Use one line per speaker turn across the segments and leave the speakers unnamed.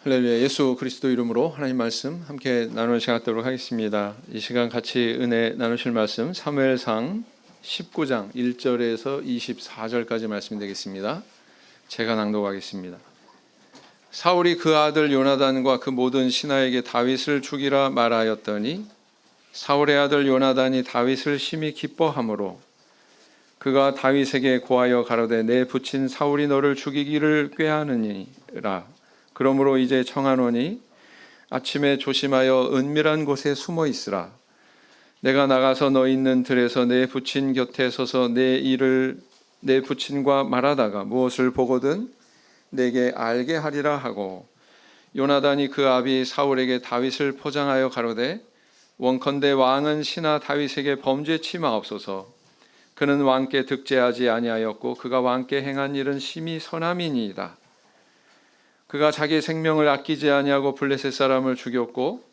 할렐루야. 예수 그리스도 이름으로 하나님 말씀 함께 나누는 시간 갖도록 하겠습니다. 이 시간 같이 은혜 나누실 말씀 사무엘상 19장 1절에서 24절까지 말씀이 되겠습니다. 제가 낭독하겠습니다. 사울이 그 아들 요나단과 그 모든 신하에게 다윗을 죽이라 말하였더니 사울의 아들 요나단이 다윗을 심히 기뻐하므로 그가 다윗에게 고하여 가로되 내 부친 사울이 너를 죽이기를 꾀하느니라. 그러므로 이제 청하노니 아침에 조심하여 은밀한 곳에 숨어 있으라. 내가 나가서 너 있는 들에서 내 부친 곁에 서서 내 일을 내 부친과 말하다가 무엇을 보거든 내게 알게 하리라 하고, 요나단이 그 아비 사울에게 다윗을 포장하여 가로되 원컨대 왕은 신하 다윗에게 범죄치 마옵소서. 그는 왕께 득죄하지 아니하였고 그가 왕께 행한 일은 심히 선함이니이다. 그가 자기 생명을 아끼지 아니하고 블레셋 사람을 죽였고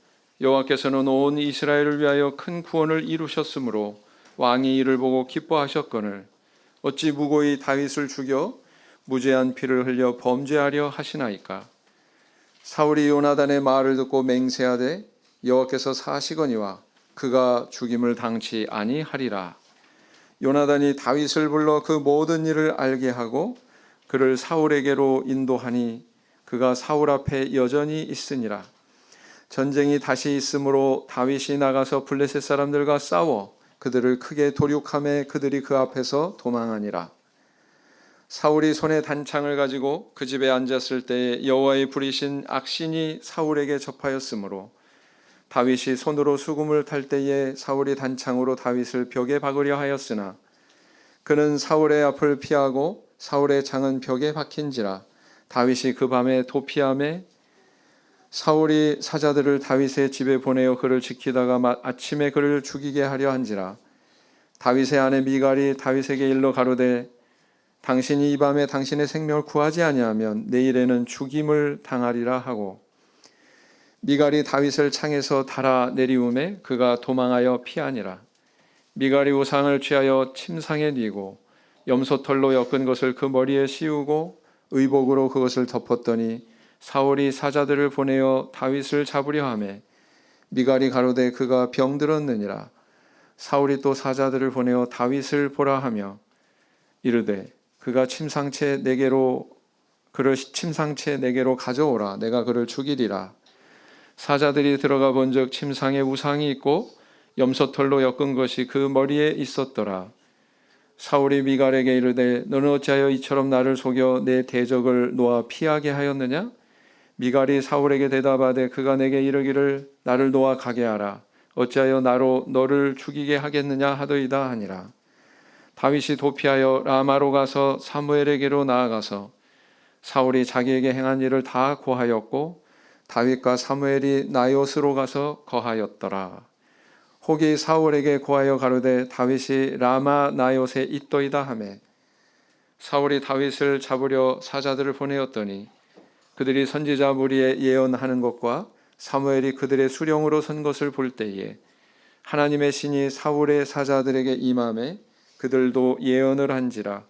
여호와께서는 온 이스라엘을 위하여 큰 구원을 이루셨으므로 왕이 이를 보고 기뻐하셨거늘 어찌 무고히 다윗을 죽여 무죄한 피를 흘려 범죄하려 하시나이까. 사울이 요나단의 말을 듣고 맹세하되 여호와께서 사시거니와 그가 죽임을 당치 아니하리라. 요나단이 다윗을 불러 그 모든 일을 알게 하고 그를 사울에게로 인도하니 그가 사울 앞에 여전히 있으니라. 전쟁이 다시 있으므로 다윗이 나가서 블레셋 사람들과 싸워 그들을 크게 도륙하매 그들이 그 앞에서 도망하니라. 사울이 손에 단창을 가지고 그 집에 앉았을 때에 여호와의 부리신 악신이 사울에게 접하였으므로 다윗이 손으로 수금을 탈 때에 사울이 단창으로 다윗을 벽에 박으려 하였으나 그는 사울의 앞을 피하고 사울의 창은 벽에 박힌지라. 다윗이 그 밤에 도피하매 사울이 사자들을 다윗의 집에 보내어 그를 지키다가 아침에 그를 죽이게 하려 한지라. 다윗의 아내 미갈이 다윗에게 일러 가로되 당신이 이 밤에 당신의 생명을 구하지 아니하면 내일에는 죽임을 당하리라 하고, 미갈이 다윗을 창에서 달아 내리우매 그가 도망하여 피하니라. 미갈이 우상을 취하여 침상에 뉘고 염소털로 엮은 것을 그 머리에 씌우고 의복으로 그것을 덮었더니 사울이 사자들을 보내어 다윗을 잡으려 하매 미갈이 가로되 그가 병들었느니라. 사울이 또 사자들을 보내어 다윗을 보라 하며 이르되 그를 침상채 내게로 가져오라. 내가 그를 죽이리라. 사자들이 들어가 본즉 침상에 우상이 있고 염소털로 엮은 것이 그 머리에 있었더라. 사울이 미갈에게 이르되 너는 어찌하여 이처럼 나를 속여 내 대적을 놓아 피하게 하였느냐? 미갈이 사울에게 대답하되 그가 내게 이르기를 나를 놓아 가게 하라. 어찌하여 나로 너를 죽이게 하겠느냐 하더이다 하니라. 다윗이 도피하여 라마로 가서 사무엘에게로 나아가서 사울이 자기에게 행한 일을 다 고하였고 다윗과 사무엘이 나요스로 가서 거하였더라. 혹이 사울에게 고하여 가로되 다윗이 라마 나요스에 있도이다 하매 사울이 다윗을 잡으려 사자들을 보내었더니 그들이 선지자 무리에 예언하는 것과 사무엘이 그들의 수령으로 선 것을 볼 때에 하나님의 신이 사울의 사자들에게 임하매 그들도 예언을 한지라.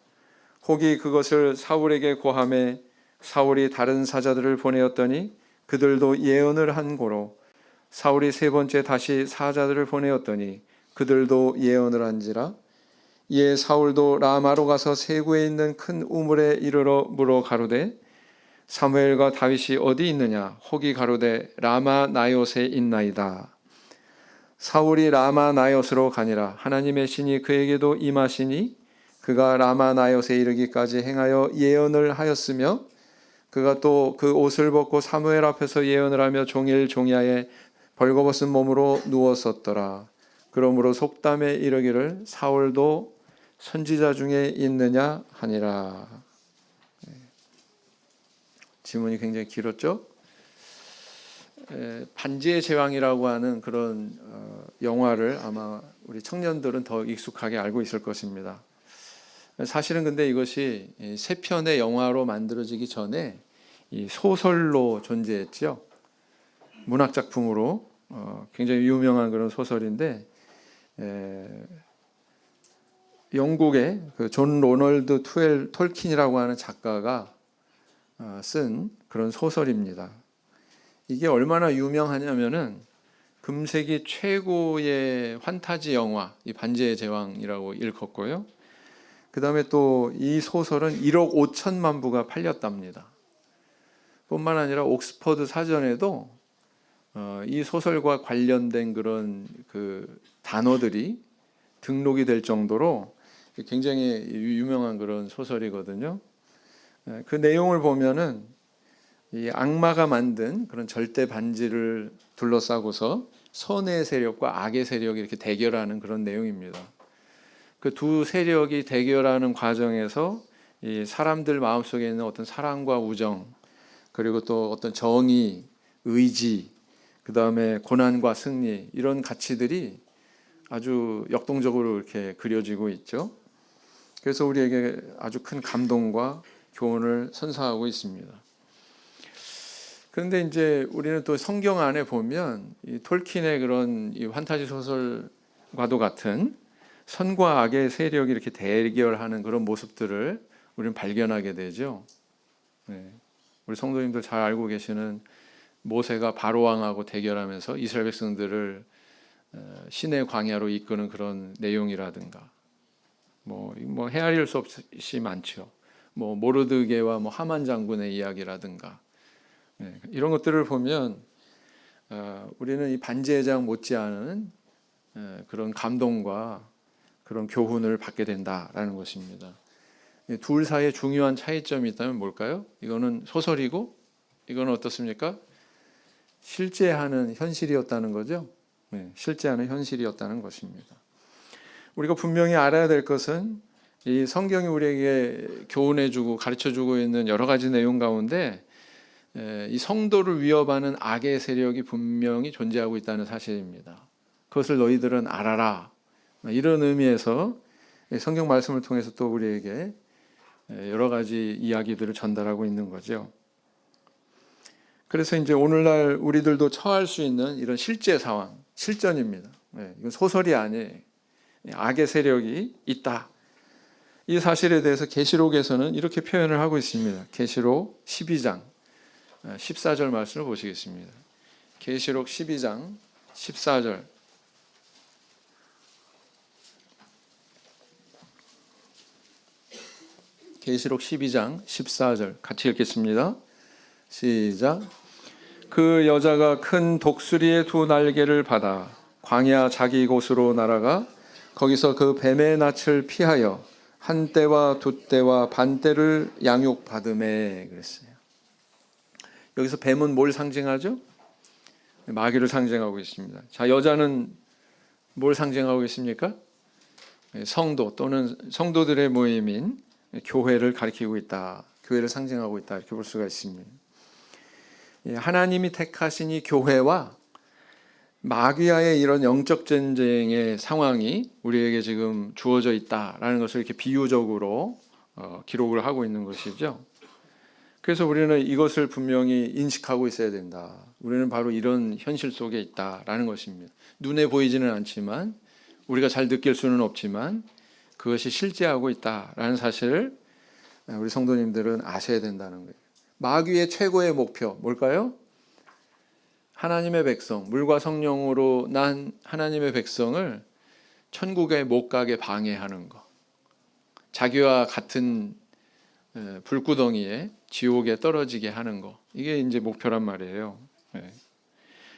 혹이 그것을 사울에게 고하매 사울이 다른 사자들을 보내었더니 그들도 예언을 한 고로 사울이 세 번째 다시 사자들을 보내었더니 그들도 예언을 한지라. 이에 사울도 라마로 가서 세구에 있는 큰 우물에 이르러 물어 가로되 사무엘과 다윗이 어디 있느냐? 혹이 가로되 라마 나요스에 있나이다. 사울이 라마 나요스로 가니라. 하나님의 신이 그에게도 임하시니 그가 라마 나요스에 이르기까지 행하여 예언을 하였으며 그가 또 그 옷을 벗고 사무엘 앞에서 예언을 하며 종일 종야에 벌거벗은 몸으로 누웠었더라. 그러므로 속담에 이르기를 사울도 선지자 중에 있느냐 하니라. 지문이 굉장히 길었죠? 반지의 제왕이라고 하는 그런 영화를 아마 우리 청년들은 더 익숙하게 알고 있을 것입니다. 사실은 근데 이것이 세 편의 영화로 만들어지기 전에 이 소설로 존재했죠. 문학 작품으로 굉장히 유명한 그런 소설인데 영국의 그 존 로널드 톨킨이라고 하는 작가가 쓴 그런 소설입니다. 이게 얼마나 유명하냐면은 금세기 최고의 환타지 영화 이 반지의 제왕이라고 일컫고요. 그 다음에 또 이 소설은 1억 5천만 부가 팔렸답니다. 뿐만 아니라 옥스퍼드 사전에도 이 소설과 관련된 그런 그 단어들이 등록이 될 정도로 굉장히 유명한 그런 소설이거든요. 그 내용을 보면은 이 악마가 만든 그런 절대 반지를 둘러싸고서 선의 세력과 악의 세력이 이렇게 대결하는 그런 내용입니다. 그 두 세력이 대결하는 과정에서 이 사람들 마음속에 있는 어떤 사랑과 우정, 그리고 또 어떤 정의, 의지, 그 다음에 고난과 승리, 이런 가치들이 아주 역동적으로 이렇게 그려지고 있죠. 그래서 우리에게 아주 큰 감동과 교훈을 선사하고 있습니다. 그런데 이제 우리는 또 성경 안에 보면 이 톨킨의 그런 이 판타지 소설과도 같은 선과 악의 세력이 이렇게 대결하는 그런 모습들을 우리는 발견하게 되죠. 네. 우리 성도님들 잘 알고 계시는 모세가 바로 왕하고 대결하면서 이스라엘 백성들을 신의 광야로 이끄는 그런 내용이라든가, 뭐 헤아릴 수 없이 많죠. 뭐 모르드게와 뭐 하만 장군의 이야기라든가, 네. 이런 것들을 보면 우리는 이 반지의 제왕 못지않은 그런 감동과 그런 교훈을 받게 된다라는 것입니다. 둘 사이에 중요한 차이점이 있다면 뭘까요? 이거는 소설이고 이거는 어떻습니까? 실제하는 현실이었다는 거죠. 네, 실제하는 현실이었다는 것입니다. 우리가 분명히 알아야 될 것은 이 성경이 우리에게 교훈해주고 가르쳐주고 있는 여러 가지 내용 가운데 이 성도를 위협하는 악의 세력이 분명히 존재하고 있다는 사실입니다. 그것을 너희들은 알아라. 이런 의미에서 성경 말씀을 통해서 또 우리에게 여러 가지 이야기들을 전달하고 있는 거죠. 그래서 이제 오늘날 우리들도 처할 수 있는 이런 실제 상황, 실전입니다. 이건 소설이 아니에요. 악의 세력이 있다. 이 사실에 대해서 계시록에서는 이렇게 표현을 하고 있습니다. 계시록 12장 14절 말씀을 보시겠습니다. 계시록 12장 14절. 계시록 12장 14절 같이 읽겠습니다. 시작. 그 여자가 큰 독수리의 두 날개를 받아 광야 자기 곳으로 날아가 거기서 그 뱀의 낯을 피하여 한 때와 두 때와 반 때를 양육받음에 그랬어요. 여기서 뱀은 뭘 상징하죠? 마귀를 상징하고 있습니다. 자, 여자는 뭘 상징하고 있습니까? 성도 또는 성도들의 모임인 교회를 가리키고 있다. 교회를 상징하고 있다. 이렇게 볼 수가 있습니다. 하나님이 택하신 이 교회와 마귀와의 이런 영적 전쟁의 상황이 우리에게 지금 주어져 있다라는 것을 이렇게 비유적으로 기록을 하고 있는 것이죠. 그래서 우리는 이것을 분명히 인식하고 있어야 된다. 우리는 바로 이런 현실 속에 있다라는 것입니다. 눈에 보이지는 않지만 우리가 잘 느낄 수는 없지만 그것이 실제하고 있다라는 사실을 우리 성도님들은 아셔야 된다는 거예요. 마귀의 최고의 목표 뭘까요? 하나님의 백성, 물과 성령으로 난 하나님의 백성을 천국에 못 가게 방해하는 것. 자기와 같은 불구덩이에 지옥에 떨어지게 하는 것. 이게 이제 목표란 말이에요.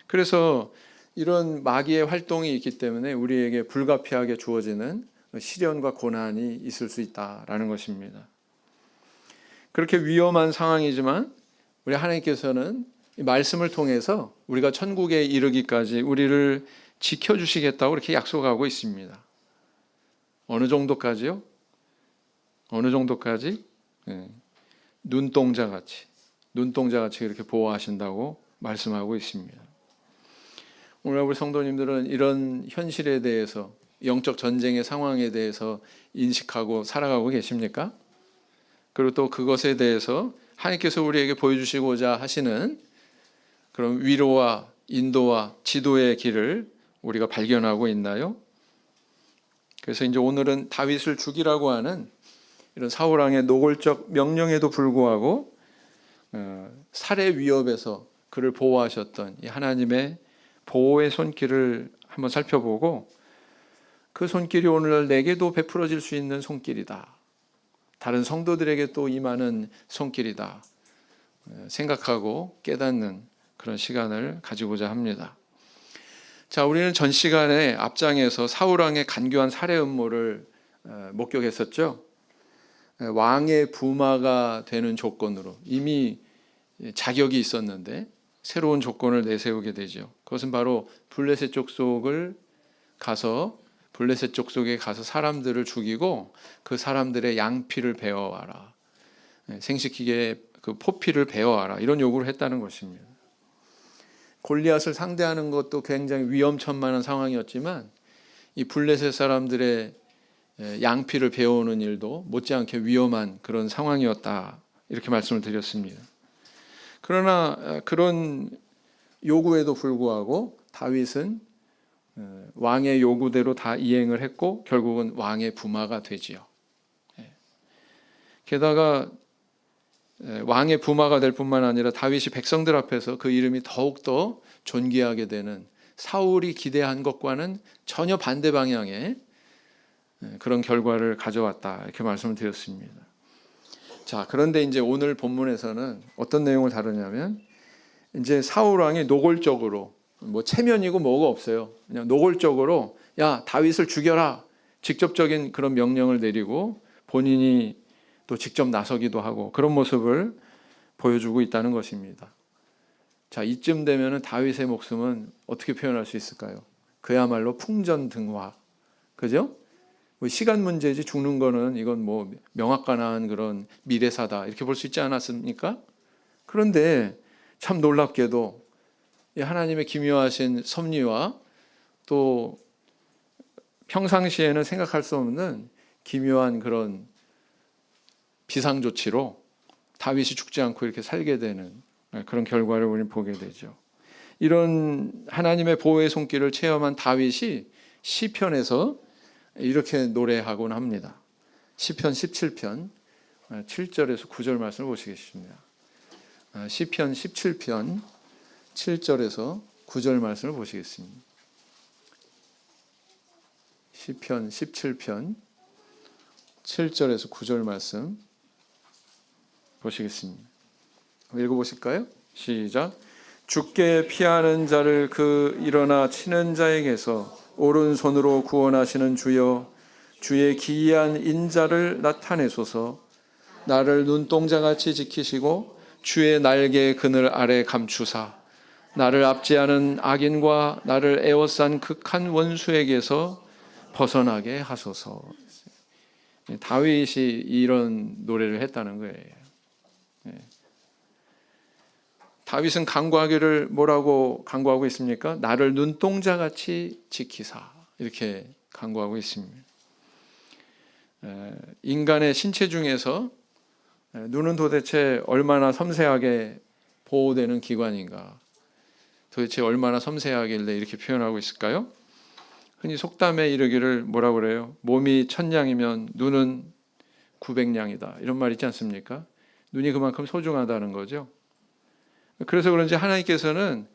그래서 이런 마귀의 활동이 있기 때문에 우리에게 불가피하게 주어지는 시련과 고난이 있을 수 있다라는 것입니다. 그렇게 위험한 상황이지만 우리 하나님께서는 이 말씀을 통해서 우리가 천국에 이르기까지 우리를 지켜주시겠다고 이렇게 약속하고 있습니다. 어느 정도까지요? 어느 정도까지? 눈동자같이 이렇게 보호하신다고 말씀하고 있습니다. 오늘 우리 성도님들은 이런 현실에 대해서 영적 전쟁의 상황에 대해서 인식하고 살아가고 계십니까? 그리고 또 그것에 대해서 하나님께서 우리에게 보여주시고자 하시는 그런 위로와 인도와 지도의 길을 우리가 발견하고 있나요? 그래서 이제 오늘은 다윗을 죽이라고 하는 이런 사울 왕의 노골적 명령에도 불구하고 살해 위협에서 그를 보호하셨던 이 하나님의 보호의 손길을 한번 살펴보고, 그 손길이 오늘날 내게도 베풀어질 수 있는 손길이다, 다른 성도들에게 또 임하는 손길이다 생각하고 깨닫는 그런 시간을 가지고자 합니다. 자, 우리는 전 시간에 앞장에서 사울왕의 간교한 살해 음모를 목격했었죠. 왕의 부마가 되는 조건으로 이미 자격이 있었는데 새로운 조건을 내세우게 되죠. 그것은 바로 블레셋 족속에 가서 사람들을 죽이고 그 사람들의 양피를 베어와라, 생식기계의 그 포피를 베어와라, 이런 요구를 했다는 것입니다. 골리앗을 상대하는 것도 굉장히 위험천만한 상황이었지만 이 블레셋 사람들의 양피를 베어오는 일도 못지않게 위험한 그런 상황이었다, 이렇게 말씀을 드렸습니다. 그러나 그런 요구에도 불구하고 다윗은 왕의 요구대로 다 이행을 했고 결국은 왕의 부마가 되지요. 게다가 왕의 부마가 될 뿐만 아니라 다윗이 백성들 앞에서 그 이름이 더욱더 존귀하게 되는, 사울이 기대한 것과는 전혀 반대 방향의 그런 결과를 가져왔다, 이렇게 말씀을 드렸습니다. 자, 그런데 이제 오늘 본문에서는 어떤 내용을 다루냐면, 이제 사울 왕이 노골적으로, 뭐 체면이고 뭐가 없어요. 그냥 노골적으로 야, 다윗을 죽여라, 직접적인 그런 명령을 내리고 본인이 또 직접 나서기도 하고 그런 모습을 보여주고 있다는 것입니다. 자, 이쯤 되면은 다윗의 목숨은 어떻게 표현할 수 있을까요? 그야말로 풍전등화, 그죠? 뭐 시간 문제지, 죽는 거는 이건 뭐 명확관한 그런 미래사다, 이렇게 볼 수 있지 않았습니까? 그런데 참 놀랍게도 하나님의 기묘하신 섭리와 또 평상시에는 생각할 수 없는 기묘한 그런 비상조치로 다윗이 죽지 않고 이렇게 살게 되는 그런 결과를 우리는 보게 되죠. 이런 하나님의 보호의 손길을 체험한 다윗이 시편에서 이렇게 노래하곤 합니다. 시편 17편 7절에서 9절 말씀을 보시겠습니다. 시편 17편 7절에서 9절 말씀을 보시겠습니다. 시편 17편 7절에서 9절 말씀 보시겠습니다. 읽어보실까요? 시작. 죽게 피하는 자를 그 일어나 치는 자에게서 오른손으로 구원하시는 주여, 주의 기이한 인자를 나타내소서. 나를 눈동자같이 지키시고 주의 날개 그늘 아래 감추사 나를 압제하는 악인과 나를 에워싼 극한 원수에게서 벗어나게 하소서. 다윗이 이런 노래를 했다는 거예요. 다윗은 간구하기를 뭐라고 간구하고 있습니까? 나를 눈동자같이 지키사, 이렇게 간구하고 있습니다. 인간의 신체 중에서 눈은 도대체 얼마나 섬세하게 보호되는 기관인가, 도대체 얼마나 섬세하길래 이렇게 표현하고 있을까요? 흔히 속담에 이르기를 뭐라고 그래요? 몸이 1000냥이면 눈은 900냥이다, 이런 말 있지 않습니까? 눈이 그만큼 소중하다는 거죠. 그래서 그런지 하나님께서는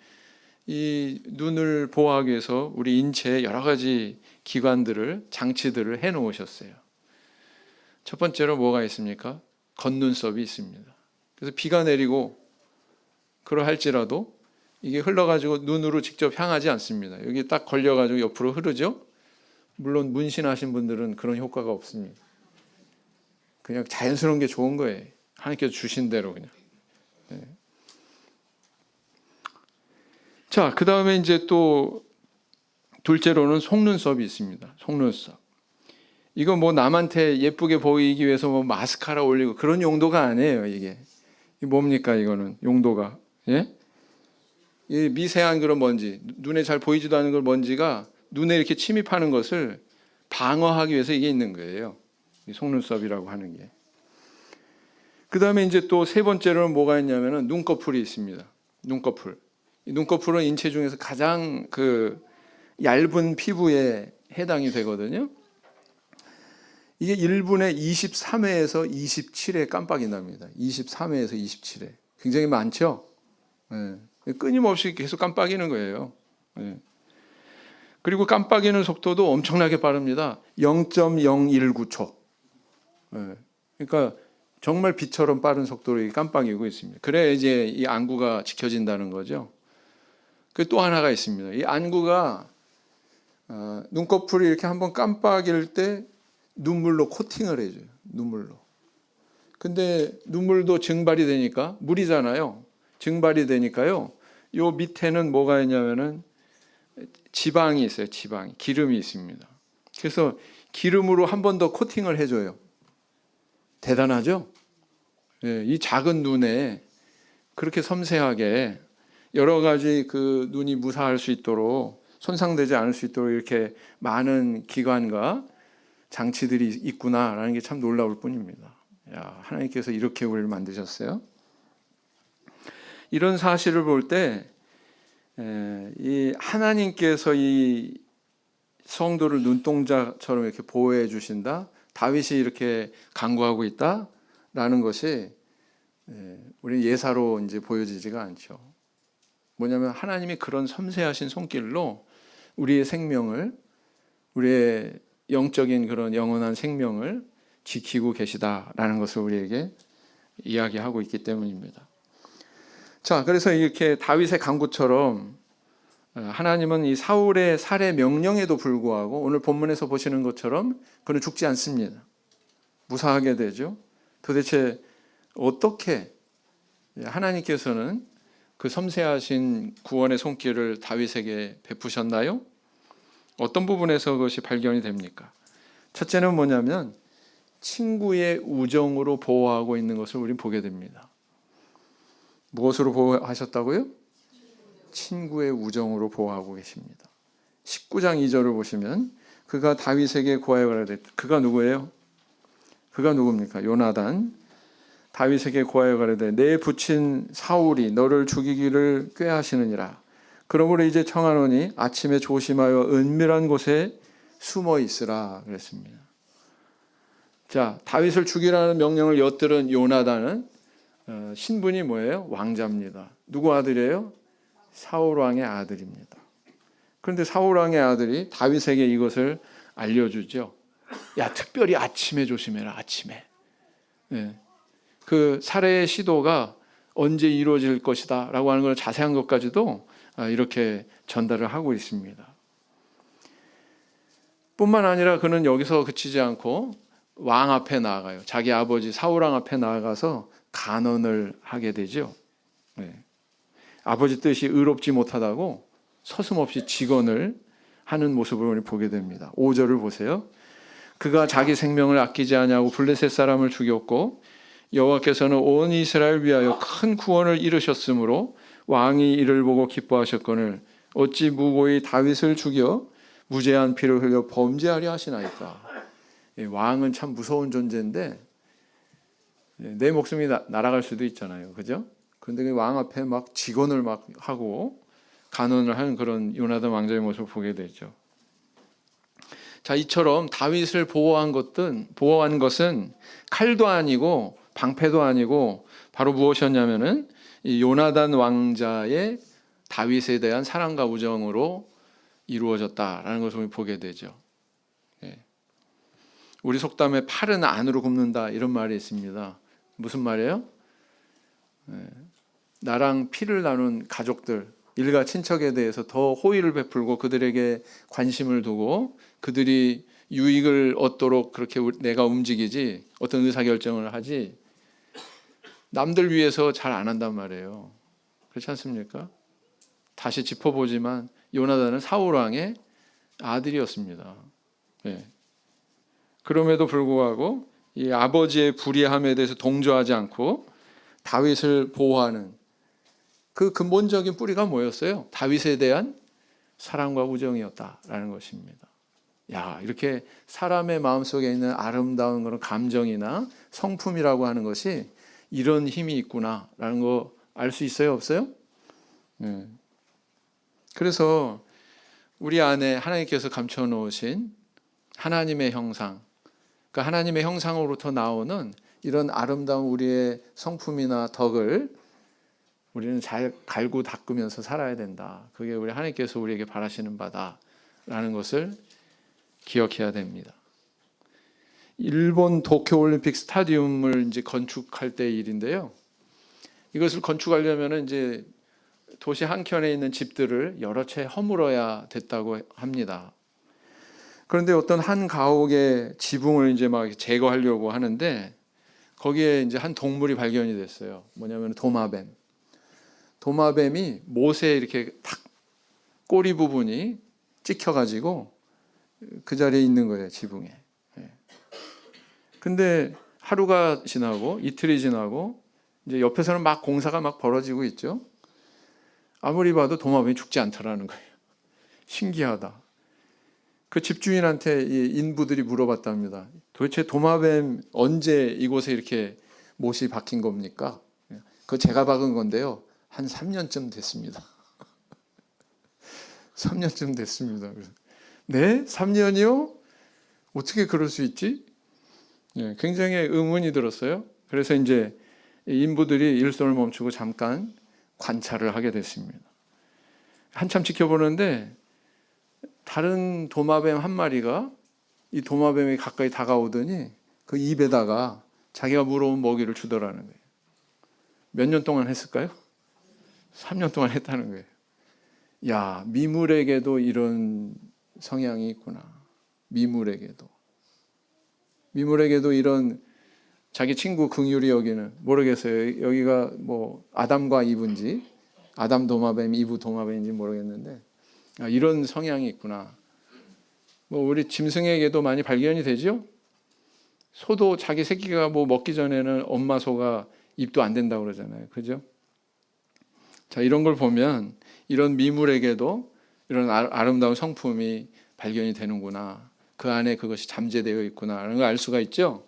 이 눈을 보호하기 위해서 우리 인체에 여러 가지 기관들을, 장치들을 해놓으셨어요. 첫 번째로 뭐가 있습니까? 겉눈썹이 있습니다. 그래서 비가 내리고 그러할지라도 이게 흘러가지고 눈으로 직접 향하지 않습니다. 여기 딱 걸려가지고 옆으로 흐르죠. 물론 문신하신 분들은 그런 효과가 없습니다. 그냥 자연스러운 게 좋은 거예요. 하나님께서 주신 대로 그냥. 네. 자, 그 다음에 이제 또 둘째로는 속눈썹이 있습니다. 속눈썹. 이거 뭐 남한테 예쁘게 보이기 위해서 뭐 마스카라 올리고 그런 용도가 아니에요. 이게 뭡니까? 이거는 용도가, 예? 이 미세한 그런 먼지, 눈에 잘 보이지도 않는 그런 먼지가 눈에 이렇게 침입하는 것을 방어하기 위해서 이게 있는 거예요. 이 속눈썹이라고 하는 게. 그 다음에 이제 또 세 번째로는 뭐가 있냐면은 눈꺼풀이 있습니다. 눈꺼풀. 이 눈꺼풀은 인체 중에서 가장 그 얇은 피부에 해당이 되거든요. 이게 1분에 23회에서 27회 깜빡이 납니다. 23회에서 27회. 굉장히 많죠? 네. 끊임없이 계속 깜빡이는 거예요. 예. 그리고 깜빡이는 속도도 엄청나게 빠릅니다. 0.019초. 예. 그러니까 정말 빛처럼 빠른 속도로 깜빡이고 있습니다. 그래야 이제 이 안구가 지켜진다는 거죠. 그 또 하나가 있습니다. 이 안구가 눈꺼풀이 이렇게 한번 깜빡일 때 눈물로 코팅을 해줘요. 눈물로. 근데 눈물도 증발이 되니까 물이잖아요. 증발이 되니까요. 요 밑에는 뭐가 있냐면은 지방이 있어요. 지방이. 기름이 있습니다. 그래서 기름으로 한 번 더 코팅을 해줘요. 대단하죠? 예, 이 작은 눈에 그렇게 섬세하게 여러 가지 그 눈이 무사할 수 있도록 손상되지 않을 수 있도록 이렇게 많은 기관과 장치들이 있구나라는 게 참 놀라울 뿐입니다. 야, 하나님께서 이렇게 우리를 만드셨어요. 이런 사실을 볼 때 이 하나님께서 이 성도를 눈동자처럼 이렇게 보호해 주신다. 다윗이 이렇게 간구하고 있다라는 것이 우리 예사로 이제 보여지지가 않죠. 뭐냐면 하나님이 그런 섬세하신 손길로 우리의 생명을, 우리의 영적인 그런 영원한 생명을 지키고 계시다라는 것을 우리에게 이야기하고 있기 때문입니다. 자, 그래서 이렇게 다윗의 간구처럼 하나님은 이 사울의 살해 명령에도 불구하고 오늘 본문에서 보시는 것처럼 그는 죽지 않습니다. 무사하게 되죠. 도대체 어떻게 하나님께서는 그 섬세하신 구원의 손길을 다윗에게 베푸셨나요? 어떤 부분에서 그것이 발견이 됩니까? 첫째는 뭐냐면 친구의 우정으로 보호하고 있는 것을 우리는 보게 됩니다. 무엇으로 보호하셨다고요? 친구의 우정으로 보호하고 계십니다. 19장 2절을 보시면 그가 다윗에게 고하여 가라되, 그가 누구예요? 그가 누굽니까? 요나단. 다윗에게 고하여 가라되 내 부친 사울이 너를 죽이기를 꾀하시느니라. 그러므로 이제 청하노니 아침에 조심하여 은밀한 곳에 숨어 있으라 그랬습니다. 자, 다윗을 죽이라는 명령을 엿들은 요나단은 신분이 뭐예요? 왕자입니다. 누구 아들이에요? 사울 왕의 아들입니다. 그런데 사울 왕의 아들이 다윗에게 이것을 알려주죠. 야, 특별히 아침에 조심해라. 아침에. 네. 그 살해의 시도가 언제 이루어질 것이다 라고 하는 걸 자세한 것까지도 이렇게 전달을 하고 있습니다. 뿐만 아니라 그는 여기서 그치지 않고 왕 앞에 나아가요. 자기 아버지 사울왕 앞에 나아가서 간언을 하게 되죠. 네. 아버지 뜻이 의롭지 못하다고 서슴없이 직언을 하는 모습을 우리 보게 됩니다. 5절을 보세요. 그가 자기 생명을 아끼지 아니하고 블레셋 사람을 죽였고 여호와께서는 온 이스라엘 위하여 큰 구원을 이루셨으므로 왕이 이를 보고 기뻐하셨거늘 어찌 무고히 다윗을 죽여 무죄한 피를 흘려 범죄하려 하시나이까. 왕은 참 무서운 존재인데 내 목숨이 날아갈 수도 있잖아요. 그죠? 그런데 왕 앞에 막 직언을 막 하고 간언을 하는 그런 요나단 왕자의 모습을 보게 되죠. 자, 이처럼 다윗을 보호한 것은 칼도 아니고 방패도 아니고 바로 무엇이었냐면은 이 요나단 왕자의 다윗에 대한 사랑과 우정으로 이루어졌다라는 것을 보게 되죠. 우리 속담에 팔은 안으로 굽는다 이런 말이 있습니다. 무슨 말이에요? 나랑 피를 나눈 가족들, 일가 친척에 대해서 더 호의를 베풀고 그들에게 관심을 두고 그들이 유익을 얻도록 그렇게 내가 움직이지 어떤 의사결정을 하지 남들 위해서 잘 안 한단 말이에요. 그렇지 않습니까? 다시 짚어보지만 요나단은 사울왕의 아들이었습니다. 네. 그럼에도 불구하고 이 아버지의 불의함에 대해서 동조하지 않고 다윗을 보호하는 그 근본적인 뿌리가 뭐였어요? 다윗에 대한 사랑과 우정이었다라는 것입니다. 야, 이렇게 사람의 마음속에 있는 아름다운 그런 감정이나 성품이라고 하는 것이 이런 힘이 있구나라는 거 알 수 있어요, 없어요? 그래서 우리 안에 하나님께서 감춰 놓으신 하나님의 형상, 그러니까 하나님의 형상으로부터 나오는 이런 아름다운 우리의 성품이나 덕을 우리는 잘 갈고 닦으면서 살아야 된다. 그게 우리 하나님께서 우리에게 바라시는 바다라는 것을 기억해야 됩니다. 일본 도쿄올림픽 스타디움을 이제 건축할 때 일인데요. 이것을 건축하려면 이제 도시 한켠에 있는 집들을 여러 채 허물어야 됐다고 합니다. 그런데 어떤 한 가옥의 지붕을 이제 막 제거하려고 하는데 거기에 이제 한 동물이 발견이 됐어요. 뭐냐면 도마뱀. 도마뱀이 못에 이렇게 탁 꼬리 부분이 찍혀가지고 그 자리에 있는 거예요, 지붕에. 근데 하루가 지나고 이틀이 지나고 이제 옆에서는 막 공사가 막 벌어지고 있죠. 아무리 봐도 도마뱀이 죽지 않더라는 거예요. 신기하다. 그 집주인한테 이 인부들이 물어봤답니다. 도대체 도마뱀 언제 이곳에 이렇게 못이 박힌 겁니까? 그거 제가 박은 건데요. 한 3년쯤 됐습니다. 3년쯤 됐습니다. 네? 3년이요? 어떻게 그럴 수 있지? 굉장히 의문이 들었어요. 그래서 이제 인부들이 일손을 멈추고 잠깐 관찰을 하게 됐습니다. 한참 지켜보는데 다른 도마뱀 한 마리가 이 도마뱀이 가까이 다가오더니 그 입에다가 자기가 물어온 먹이를 주더라는 거예요. 몇 년 동안 했을까요? 3년 동안 했다는 거예요. 야, 미물에게도 이런 성향이 있구나. 미물에게도 이런 자기 친구 긍휼히 여기는, 모르겠어요. 여기가 뭐 아담과 이브인지 아담 도마뱀, 이브 도마뱀인지 모르겠는데 이런 성향이 있구나. 뭐 우리 짐승에게도 많이 발견이 되죠. 소도 자기 새끼가 뭐 먹기 전에는 엄마 소가 입도 안 된다고 그러잖아요. 그죠? 자, 이런 걸 보면 이런 미물에게도 이런 아름다운 성품이 발견이 되는구나. 그 안에 그것이 잠재되어 있구나라는 걸 알 수가 있죠.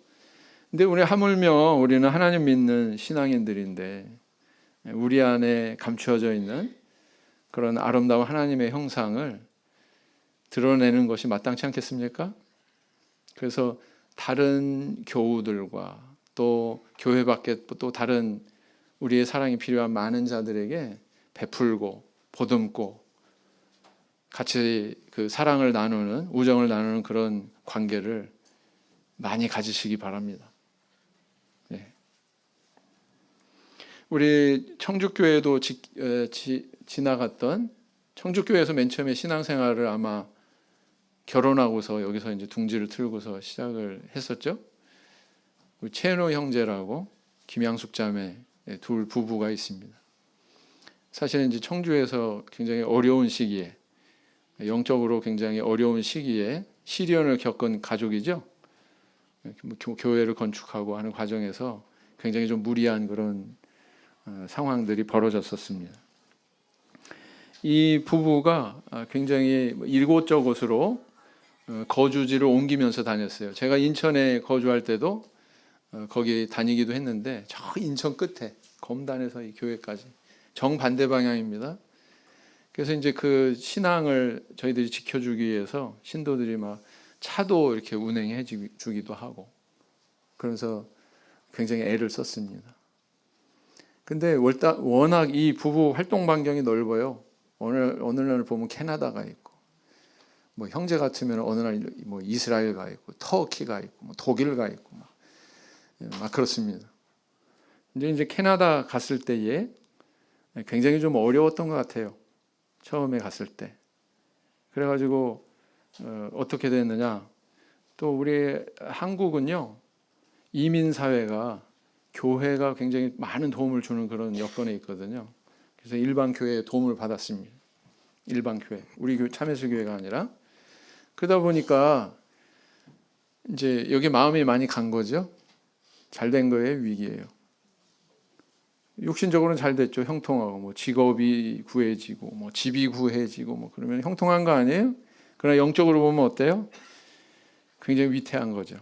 근데 우리 하물며 우리는 하나님 믿는 신앙인들인데 우리 안에 감추어져 있는 그런 아름다운 하나님의 형상을 드러내는 것이 마땅치 않겠습니까? 그래서 다른 교우들과 또 교회 밖에 또 다른 우리의 사랑이 필요한 많은 자들에게 베풀고 보듬고 같이 그 사랑을 나누는, 우정을 나누는 그런 관계를 많이 가지시기 바랍니다. 네. 우리 청주교회도 지나갔던, 청주교회에서 맨 처음에 신앙생활을 아마 결혼하고서 여기서 이제 둥지를 틀고서 시작을 했었죠. 우리 최은호 형제라고 김양숙 자매 둘 부부가 있습니다. 사실은 이제 청주에서 굉장히 어려운 시기에, 영적으로 굉장히 어려운 시기에 시련을 겪은 가족이죠. 교회를 건축하고 하는 과정에서 굉장히 좀 무리한 그런 상황들이 벌어졌었습니다. 이 부부가 굉장히 이곳저곳으로 거주지를 옮기면서 다녔어요. 제가 인천에 거주할 때도 거기 다니기도 했는데 저 인천 끝에 검단에서 이 교회까지 정반대 방향입니다. 그래서 이제 그 신앙을 저희들이 지켜주기 위해서 신도들이 막 차도 이렇게 운행해 주기도 하고 그래서 굉장히 애를 썼습니다. 근데 워낙 이 부부 활동 반경이 넓어요. 어느 날 보면 캐나다가 있고, 뭐 형제 같으면 어느 날 뭐 이스라엘가 있고, 터키가 있고, 뭐 독일가 있고, 막 그렇습니다. 이제 캐나다 갔을 때에 굉장히 좀 어려웠던 것 같아요. 처음에 갔을 때. 그래가지고 어떻게 됐느냐? 또 우리 한국은요 이민 사회가 교회가 굉장히 많은 도움을 주는 그런 여건에 있거든요. 그래서 일반 교회의 도움을 받았습니다. 일반 교회, 우리 참예수 교회가 아니라. 그러다 보니까 이제 여기 마음이 많이 간 거죠. 잘 된 거예요, 위기예요? 육신적으로는 잘 됐죠. 형통하고 뭐 직업이 구해지고 뭐 집이 구해지고 뭐 그러면 형통한 거 아니에요? 그러나 영적으로 보면 어때요? 굉장히 위태한 거죠.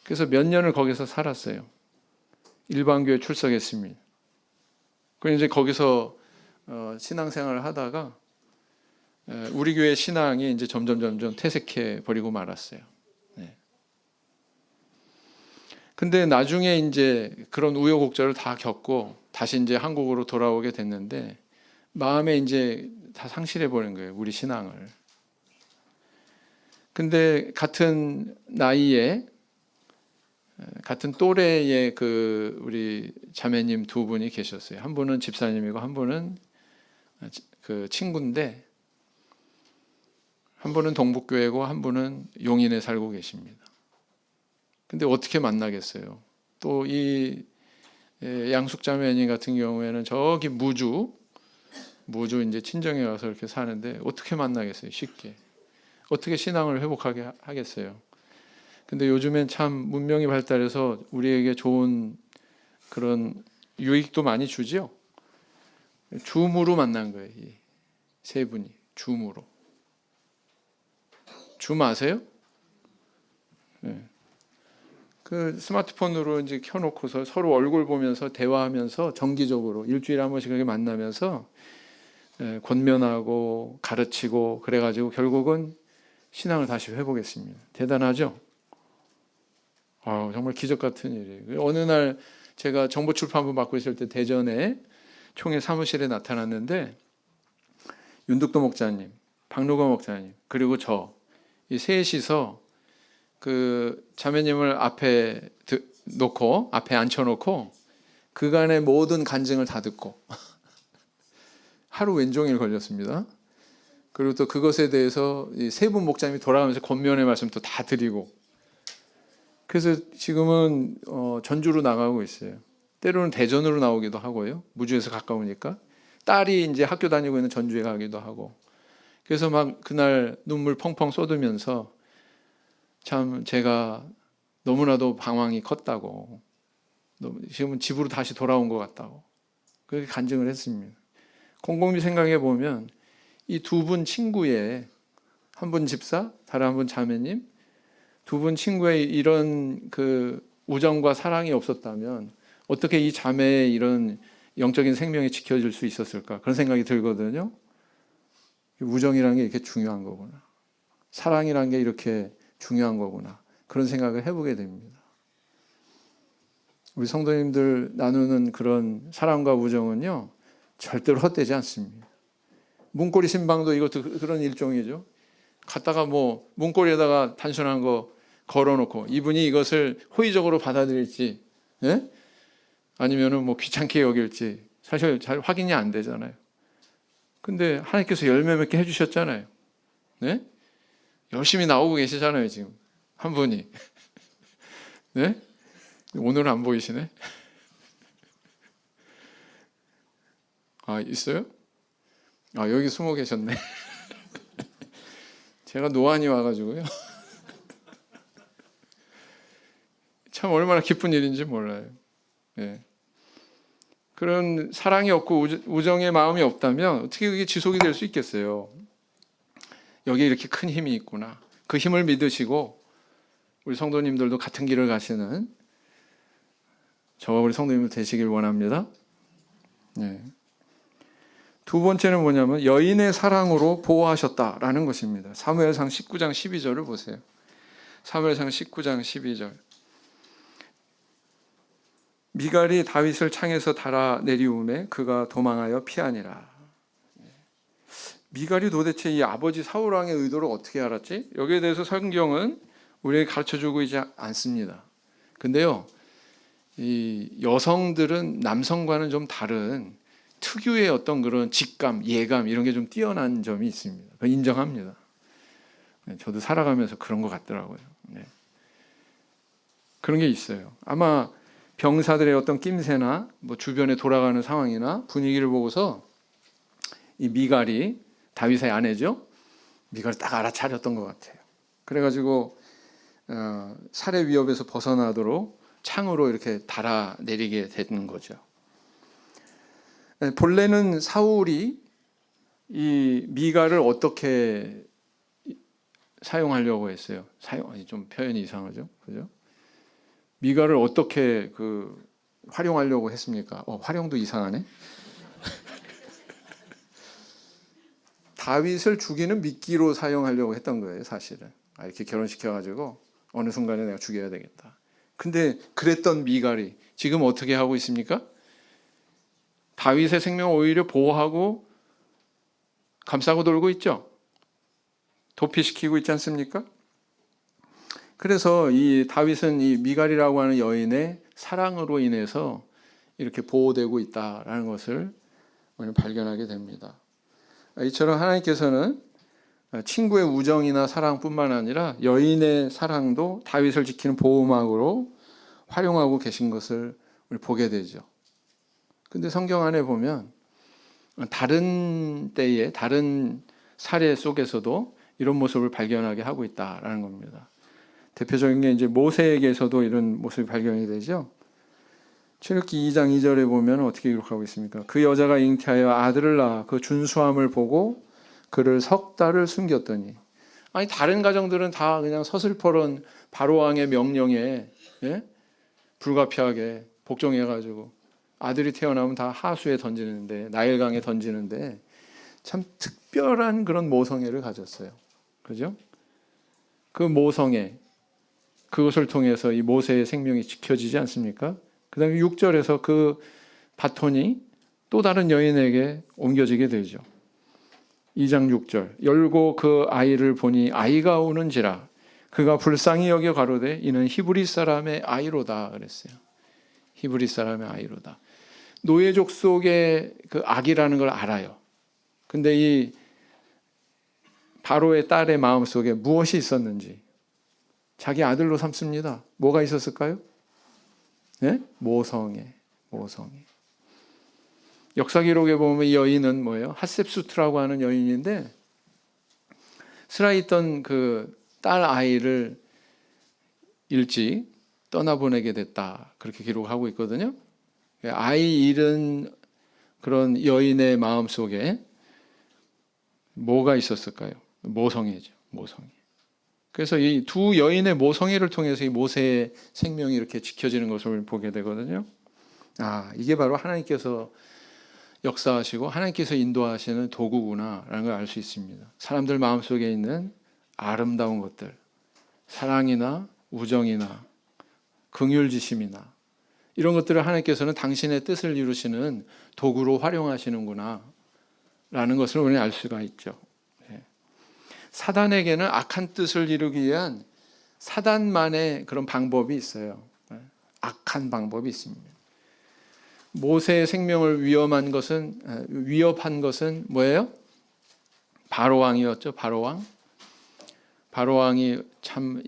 그래서 몇 년을 거기서 살았어요. 일반교회 출석했습니다. 그래서 이제 거기서 신앙생활을 하다가 우리 교회 신앙이 이제 점점 퇴색해 버리고 말았어요. 네. 근데 나중에 이제 그런 우여곡절을 다 겪고 다시 이제 한국으로 돌아오게 됐는데 마음에 이제 다 상실해 버린 거예요, 우리 신앙을. 근데 같은 나이에 같은 또래의 그 우리 자매님 두 분이 계셨어요. 한 분은 집사님이고 한 분은 그 친구인데, 한 분은 동북교회고 한 분은 용인에 살고 계십니다. 근데 어떻게 만나겠어요? 또 이 양숙자매님 같은 경우에는 저기 무주 이제 친정에 와서 이렇게 사는데 어떻게 만나겠어요? 쉽게. 어떻게 신앙을 회복하게 하겠어요? 근데 요즘엔 참 문명이 발달해서 우리에게 좋은 그런 유익도 많이 주지요. 줌으로 만난 거예요. 이 세 분이 줌으로. 줌 아세요? 네. 그 스마트폰으로 이제 켜놓고서 서로 얼굴 보면서 대화하면서 정기적으로 일주일에 한 번씩 그렇게 만나면서 권면하고 가르치고 그래가지고 결국은 신앙을 다시 회복했습니다. 대단하죠? 정말 기적 같은 일이에요. 어느 날 제가 정보출판부 맡고 있을 때 대전에 총회 사무실에 나타났는데 윤득도 목사님, 박노건 목사님, 그리고 이 셋이서 그 자매님을 앞에 앉혀놓고 그간의 모든 간증을 다 듣고 하루 왼종일 걸렸습니다. 그리고 또 그것에 대해서 이 세 분 목사님이 돌아가면서 권면의 말씀 또 다 드리고, 그래서 지금은 전주로 나가고 있어요. 때로는 대전으로 나오기도 하고요. 무주에서 가까우니까. 딸이 이제 학교 다니고 있는 전주에 가기도 하고. 그래서 막 그날 눈물 펑펑 쏟으면서 참 제가 너무나도 방황이 컸다고, 지금은 집으로 다시 돌아온 것 같다고 그렇게 간증을 했습니다. 곰곰이 생각해 보면 이 두 분 친구의, 한 분 집사, 다른 한 분 자매님, 두 분 친구의 이런 그 우정과 사랑이 없었다면 어떻게 이 자매의 이런 영적인 생명이 지켜질 수 있었을까, 그런 생각이 들거든요. 우정이라는 게 이렇게 중요한 거구나, 사랑이라는 게 이렇게 중요한 거구나, 그런 생각을 해보게 됩니다. 우리 성도님들 나누는 그런 사랑과 우정은요 절대로 헛되지 않습니다. 문고리 신방도 이것도 그런 일종이죠. 갖다가 뭐 문고리에다가 단순한 거 걸어놓고 이분이 이것을 호의적으로 받아들일지, 예? 아니면은 뭐 귀찮게 여길지 사실 잘 확인이 안 되잖아요. 근데 하나님께서 열매 맺게 해주셨잖아요. 네? 열심히 나오고 계시잖아요, 지금 한 분이. 네? 오늘은 안 보이시네. 있어요? 여기 숨어 계셨네. 제가 노안이 와가지고요. 참 얼마나 기쁜 일인지 몰라요. 네. 그런 사랑이 없고 우정의 마음이 없다면 어떻게 그게 지속이 될 수 있겠어요? 여기에 이렇게 큰 힘이 있구나. 그 힘을 믿으시고 우리 성도님들도 같은 길을 가시는 저와 우리 성도님들 되시길 원합니다. 네. 두 번째는 뭐냐면 여인의 사랑으로 보호하셨다라는 것입니다. 사무엘상 19장 12절을 보세요. 사무엘상 19장 12절. 미갈이 다윗을 창에서 달아 내리우매 그가 도망하여 피하니라. 미갈이 도대체 이 아버지 사울 왕의 의도를 어떻게 알았지? 여기에 대해서 성경은 우리에게 가르쳐주고 있지 않습니다. 근데요, 이 여성들은 남성과는 좀 다른 특유의 어떤 그런 직감, 예감 이런 게 좀 뛰어난 점이 있습니다. 그건 인정합니다. 저도 살아가면서 그런 것 같더라고요. 네. 그런 게 있어요. 아마 병사들의 어떤 낌새나 뭐 주변에 돌아가는 상황이나 분위기를 보고서 이 미갈이, 다윗의 아내죠, 미갈을 딱 알아차렸던 것 같아요. 그래가지고 살해 위협에서 벗어나도록 창으로 이렇게 달아 내리게 되는 거죠. 본래는 사울이 이 미갈을 어떻게 사용하려고 했어요? 좀 표현이 이상하죠, 그죠? 미갈을 어떻게 활용하려고 했습니까? 활용도 이상하네. 다윗을 죽이는 미끼로 사용하려고 했던 거예요, 사실은. 이렇게 결혼시켜가지고 어느 순간에 내가 죽여야 되겠다. 근데 그랬던 미갈이 지금 어떻게 하고 있습니까? 다윗의 생명을 오히려 보호하고 감싸고 돌고 있죠. 도피시키고 있지 않습니까? 그래서 이 다윗은 이 미갈이라고 하는 여인의 사랑으로 인해서 이렇게 보호되고 있다라는 것을 발견하게 됩니다. 이처럼 하나님께서는 친구의 우정이나 사랑뿐만 아니라 여인의 사랑도 다윗을 지키는 보호막으로 활용하고 계신 것을 우리 보게 되죠. 근데 성경 안에 보면 다른 때에 다른 사례 속에서도 이런 모습을 발견하게 하고 있다라는 겁니다. 대표적인 게 이제 모세에게서도 이런 모습이 발견이 되죠. 출애굽기 2장 2절에 보면 어떻게 기록하고 있습니까? 그 여자가 잉태하여 아들을 낳아 그 준수함을 보고 그를 석 달을 숨겼더니. 아니 다른 가정들은 다 그냥 서슬퍼런 바로 왕의 명령에 불가피하게 복종해가지고 아들이 태어나면 다 하수에 던지는데 나일강에 던지는데 참 특별한 그런 모성애를 가졌어요. 그죠? 그 모성애 그것을 통해서 이 모세의 생명이 지켜지지 않습니까? 그 다음에 6절에서 그 바톤이 또 다른 여인에게 옮겨지게 되죠. 2장 6절 열고 그 아이를 보니 아이가 우는지라 그가 불쌍히 여겨 가로되 이는 히브리 사람의 아이로다 그랬어요. 히브리 사람의 아이로다. 노예족 속에 그 악이라는 걸 알아요. 근데 이 바로의 딸의 마음속에 무엇이 있었는지 자기 아들로 삼습니다. 뭐가 있었을까요? 네? 모성애. 역사 기록에 보면 이 여인은 뭐예요? 핫셉수트라고 하는 여인인데 슬아있던 그 딸 아이를 일찍 떠나보내게 됐다. 그렇게 기록하고 있거든요. 아이 잃은 그런 여인의 마음속에 뭐가 있었을까요? 모성애죠. 모성애. 그래서 이 두 여인의 모성애를 통해서 이 모세의 생명이 이렇게 지켜지는 것을 보게 되거든요. 이게 바로 하나님께서 역사하시고 하나님께서 인도하시는 도구구나라는 걸 알 수 있습니다. 사람들 마음속에 있는 아름다운 것들, 사랑이나 우정이나 긍휼지심이나 이런 것들을 하나님께서는 당신의 뜻을 이루시는 도구로 활용하시는구나 라는 것을 우리는 알 수가 있죠. 사단에게는 악한 뜻을 이루기 위한 사단만의 그런 방법이 있어요. 악한 방법이 있습니다. 모세의 생명을 위협한 것은 뭐예요? 바로왕이었죠. 바로왕이 참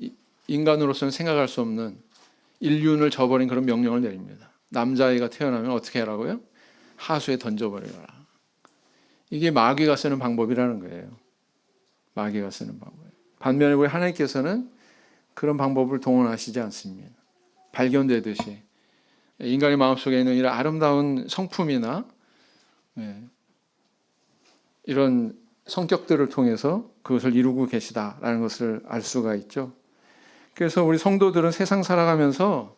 인간으로서는 생각할 수 없는 인륜을 저버린 그런 명령을 내립니다. 남자아이가 태어나면 어떻게 하라고요? 하수에 던져버려라. 이게 마귀가 쓰는 방법이라는 거예요. 마귀가 쓰는 방법. 반면에 우리 하나님께서는 그런 방법을 동원하시지 않습니다. 발견되듯이 인간의 마음속에 있는 이런 아름다운 성품이나 이런 성격들을 통해서 그것을 이루고 계시다라는 것을 알 수가 있죠. 그래서 우리 성도들은 세상 살아가면서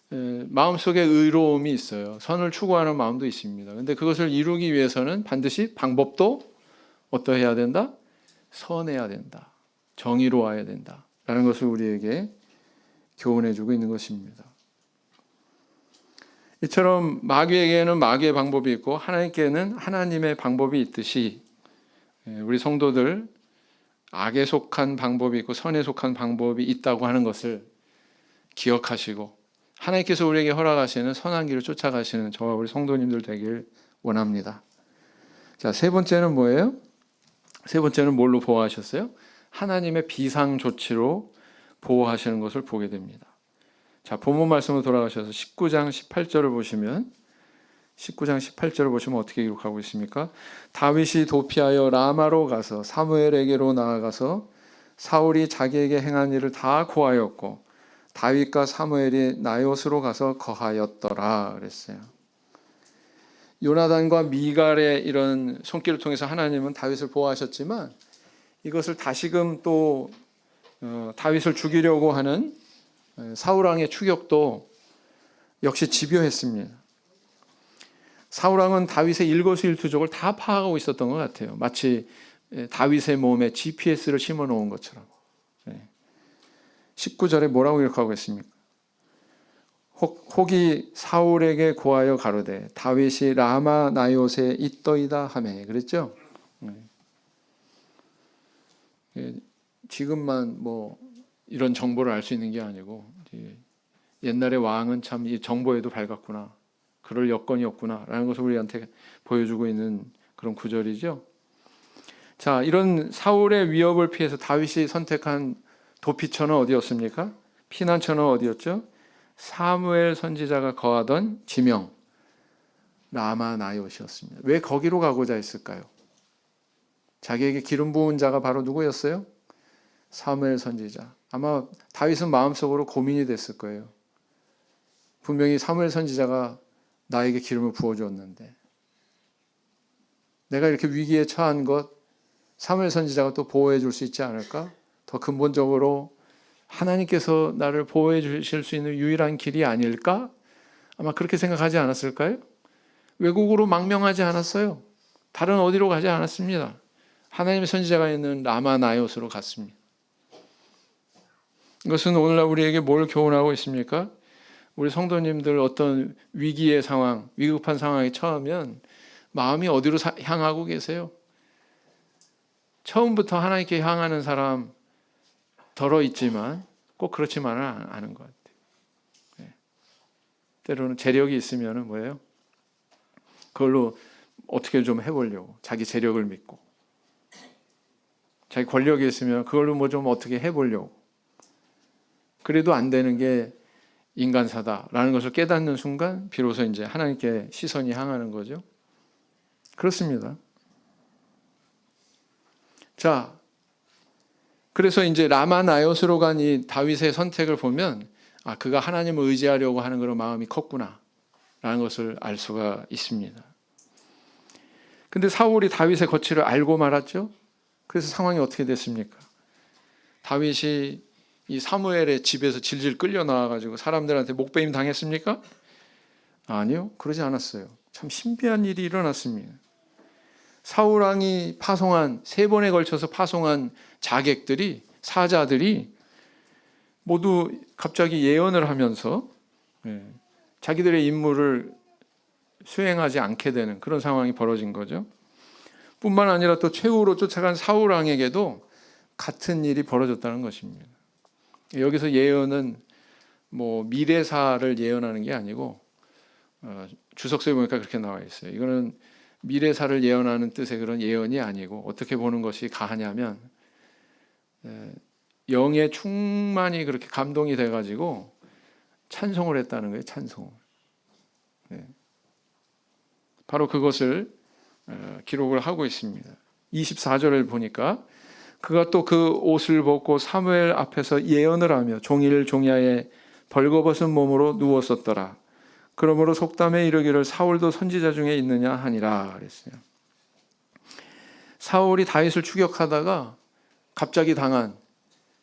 마음속에 의로움이 있어요. 선을 추구하는 마음도 있습니다. 그런데 그것을 이루기 위해서는 반드시 방법도 어떠해야 된다? 선해야 된다. 정의로워야 된다라는 것을 우리에게 교훈해주고 있는 것입니다. 이처럼 마귀에게는 마귀의 방법이 있고 하나님께는 하나님의 방법이 있듯이 우리 성도들 악에 속한 방법이 있고 선에 속한 방법이 있다고 하는 것을 기억하시고 하나님께서 우리에게 허락하시는 선한 길을 쫓아가시는 저와 우리 성도님들 되길 원합니다. 자, 세 번째는 뭐예요? 세 번째는 뭘로 보호하셨어요? 하나님의 비상 조치로 보호하시는 것을 보게 됩니다. 자, 본문 말씀으로 돌아가셔서 19장 18절을 보시면 어떻게 기록하고 있습니까? 다윗이 도피하여 라마로 가서 사무엘에게로 나아가서 사울이 자기에게 행한 일을 다 고하였고 다윗과 사무엘이 나요스로 가서 거하였더라 그랬어요. 요나단과 미갈의 이런 손길을 통해서 하나님은 다윗을 보호하셨지만 이것을 다시금 또 다윗을 죽이려고 하는 사울왕의 추격도 역시 집요했습니다. 사울왕은 다윗의 일거수일투족을 다 파악하고 있었던 것 같아요. 마치 다윗의 몸에 GPS를 심어놓은 것처럼. 19절에 뭐라고 기록하고 있습니까? 혹이 사울에게 고하여 가로되 다윗이 라마 나요세 있더이다 하매 그랬죠. 지금만 뭐 이런 정보를 알 수 있는 게 아니고 옛날에 왕은 참 이 정보에도 밝았구나, 그럴 여건이 없구나라는 것을 우리한테 보여주고 있는 그런 구절이죠. 자, 이런 사울의 위협을 피해서 다윗이 선택한 도피처는 어디였습니까? 피난처는 어디였죠? 사무엘 선지자가 거하던 지명 라마 나요시였습니다. 왜 거기로 가고자 했을까요? 자기에게 기름 부은 자가 바로 누구였어요? 사무엘 선지자. 아마 다윗은 마음속으로 고민이 됐을 거예요. 분명히 사무엘 선지자가 나에게 기름을 부어주었는데 내가 이렇게 위기에 처한 것 사무엘 선지자가 또 보호해 줄 수 있지 않을까? 더 근본적으로 하나님께서 나를 보호해 주실 수 있는 유일한 길이 아닐까? 아마 그렇게 생각하지 않았을까요? 외국으로 망명하지 않았어요. 다른 어디로 가지 않았습니다. 하나님의 선지자가 있는 라마 나요스로 갔습니다. 이것은 오늘날 우리에게 뭘 교훈하고 있습니까? 우리 성도님들 어떤 위기의 상황, 위급한 상황에 처하면 마음이 어디로 향하고 계세요? 처음부터 하나님께 향하는 사람 덜어 있지만 꼭 그렇지만은 않은 것 같아요. 때로는 재력이 있으면 뭐예요? 그걸로 어떻게 좀 해보려고 자기 재력을 믿고, 자기 권력이 있으면 그걸로 뭐 좀 어떻게 해보려고, 그래도 안 되는 게 인간사다라는 것을 깨닫는 순간 비로소 이제 하나님께 시선이 향하는 거죠. 그렇습니다. 자, 그래서 이제 라마 나요스로 간 이 다윗의 선택을 보면 그가 하나님을 의지하려고 하는 그런 마음이 컸구나 라는 것을 알 수가 있습니다. 근데 사울이 다윗의 거취를 알고 말았죠. 그래서 상황이 어떻게 됐습니까? 다윗이 이 사무엘의 집에서 질질 끌려 나와가지고 사람들한테 목베임 당했습니까? 아니요, 그러지 않았어요. 참 신비한 일이 일어났습니다. 사울 왕이 파송한 3번에 걸쳐서 파송한 자객들이, 사자들이 모두 갑자기 예언을 하면서 자기들의 임무를 수행하지 않게 되는 그런 상황이 벌어진 거죠. 뿐만 아니라 또 최후로 쫓아간 사울 왕에게도 같은 일이 벌어졌다는 것입니다. 여기서 예언은 뭐 미래사를 예언하는 게 아니고 주석서에 보니까 그렇게 나와 있어요. 이거는 미래사를 예언하는 뜻의 그런 예언이 아니고 어떻게 보는 것이 가하냐면 영의 충만이 그렇게 감동이 돼가지고 찬송을 했다는 거예요. 찬송을. 바로 그것을 기록을 하고 있습니다. 24절을 보니까 그가 또 그 옷을 벗고 사무엘 앞에서 예언을 하며 종일 종야에 벌거벗은 몸으로 누웠었더라. 그러므로 속담에 이르기를 사울도 선지자 중에 있느냐 하니라 그랬어요. 사울이 다윗을 추격하다가 갑자기 당한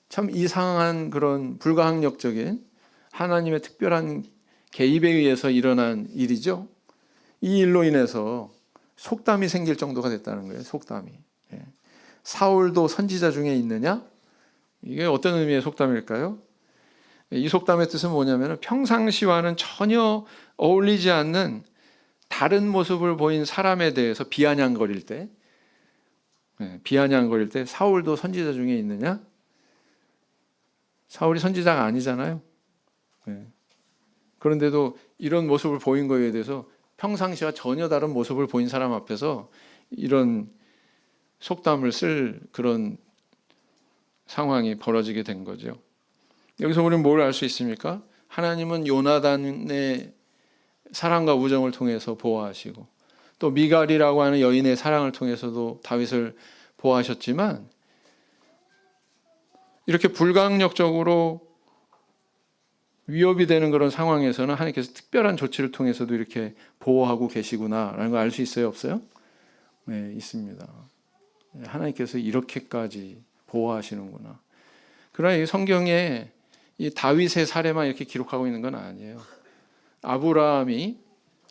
참 이상한 그런 불가항력적인 하나님의 특별한 개입에 의해서 일어난 일이죠. 이 일로 인해서 속담이 생길 정도가 됐다는 거예요. 속담이. 사울도 선지자 중에 있느냐? 이게 어떤 의미의 속담일까요? 이 속담의 뜻은 뭐냐면 평상시와는 전혀 어울리지 않는 다른 모습을 보인 사람에 대해서 비아냥거릴 때 사울도 선지자 중에 있느냐? 사울이 선지자가 아니잖아요. 그런데도 이런 모습을 보인 거에 대해서 평상시와 전혀 다른 모습을 보인 사람 앞에서 이런 속담을 쓸 그런 상황이 벌어지게 된 거죠. 여기서 우리는 뭘 알 수 있습니까? 하나님은 요나단의 사랑과 우정을 통해서 보호하시고 또 미갈이라고 하는 여인의 사랑을 통해서도 다윗을 보호하셨지만 이렇게 불가항력적으로 위협이 되는 그런 상황에서는 하나님께서 특별한 조치를 통해서도 이렇게 보호하고 계시구나라는 걸 알 수 있어요? 없어요? 네, 있습니다. 하나님께서 이렇게까지 보호하시는구나. 그러나 이 성경에 이 다윗의 사례만 이렇게 기록하고 있는 건 아니에요. 아브라함이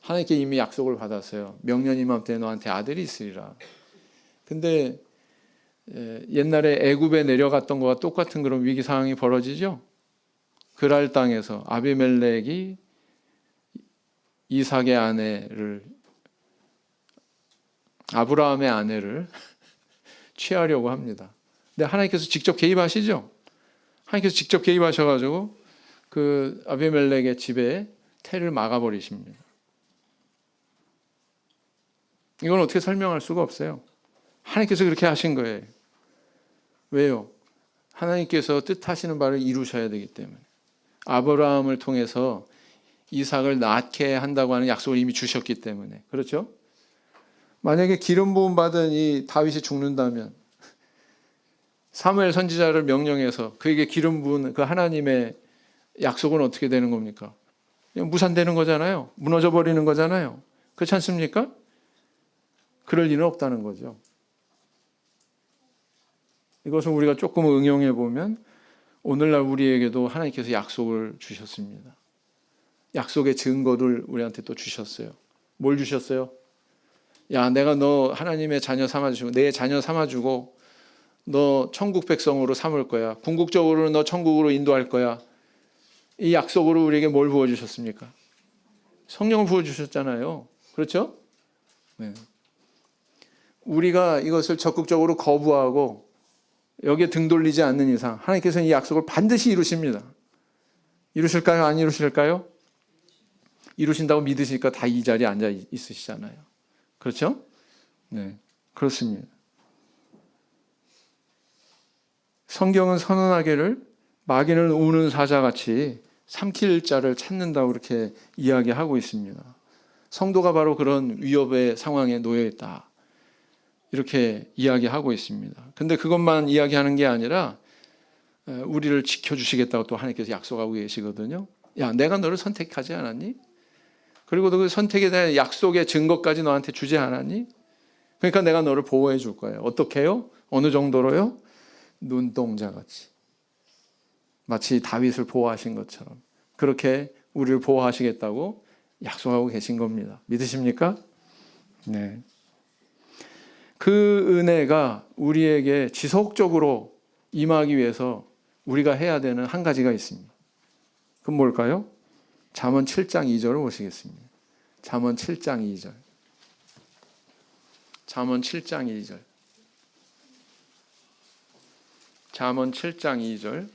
하나님께 이미 약속을 받았어요. 명년 이맘때 너한테 아들이 있으리라. 근데 옛날에 애굽에 내려갔던 것과 똑같은 그런 위기 상황이 벌어지죠. 그랄 땅에서 아비멜렉이 이삭의 아내를, 아브라함의 아내를 취하려고 합니다. 근데 하나님께서 직접 개입하시죠. 하나님께서 직접 개입하셔가지고 그 아비멜렉의 집에 태를 막아버리십니다. 이건 어떻게 설명할 수가 없어요. 하나님께서 그렇게 하신 거예요. 왜요? 하나님께서 뜻하시는 바를 이루셔야 되기 때문에. 아브라함을 통해서 이삭을 낳게 한다고 하는 약속을 이미 주셨기 때문에. 그렇죠? 만약에 기름 부음 받은 이 다윗이 죽는다면 사무엘 선지자를 명령해서 그에게 기름 부은 그 하나님의 약속은 어떻게 되는 겁니까? 그냥 무산되는 거잖아요. 무너져 버리는 거잖아요. 그렇지 않습니까? 그럴 일은 없다는 거죠. 이것을 우리가 조금 응용해 보면 오늘날 우리에게도 하나님께서 약속을 주셨습니다. 약속의 증거를 우리한테 또 주셨어요. 뭘 주셨어요? 야, 내가 너 하나님의 자녀 삼아주고 내 자녀 삼아주고 너 천국 백성으로 삼을 거야. 궁극적으로는 너 천국으로 인도할 거야. 이 약속으로 우리에게 뭘 부어주셨습니까? 성령을 부어주셨잖아요. 그렇죠? 네. 우리가 이것을 적극적으로 거부하고 여기에 등 돌리지 않는 이상 하나님께서는 이 약속을 반드시 이루십니다. 이루실까요? 안 이루실까요? 이루신다고 믿으시니까 다 이 자리에 앉아 있으시잖아요. 그렇죠? 네, 그렇습니다. 성경은 선언하기를 마귀는 우는 사자같이 삼킬 자를 찾는다고 이렇게 이야기하고 있습니다. 성도가 바로 그런 위협의 상황에 놓여 있다. 이렇게 이야기하고 있습니다. 근데 그것만 이야기하는 게 아니라 우리를 지켜주시겠다고 또 하나님께서 약속하고 계시거든요. 야, 내가 너를 선택하지 않았니? 그리고 그 선택에 대한 약속의 증거까지 너한테 주지 않았니? 그러니까 내가 너를 보호해 줄 거예요. 어떻게 해요? 어느 정도로요? 눈동자같이. 마치 다윗을 보호하신 것처럼 그렇게 우리를 보호하시겠다고 약속하고 계신 겁니다. 믿으십니까? 네. 그 은혜가 우리에게 지속적으로 임하기 위해서 우리가 해야 되는 한 가지가 있습니다. 그건 뭘까요? 잠언 7장 2절을 보시겠습니다. 잠언 7장 2절. 잠언 7장 2절. 잠언 7장 2절.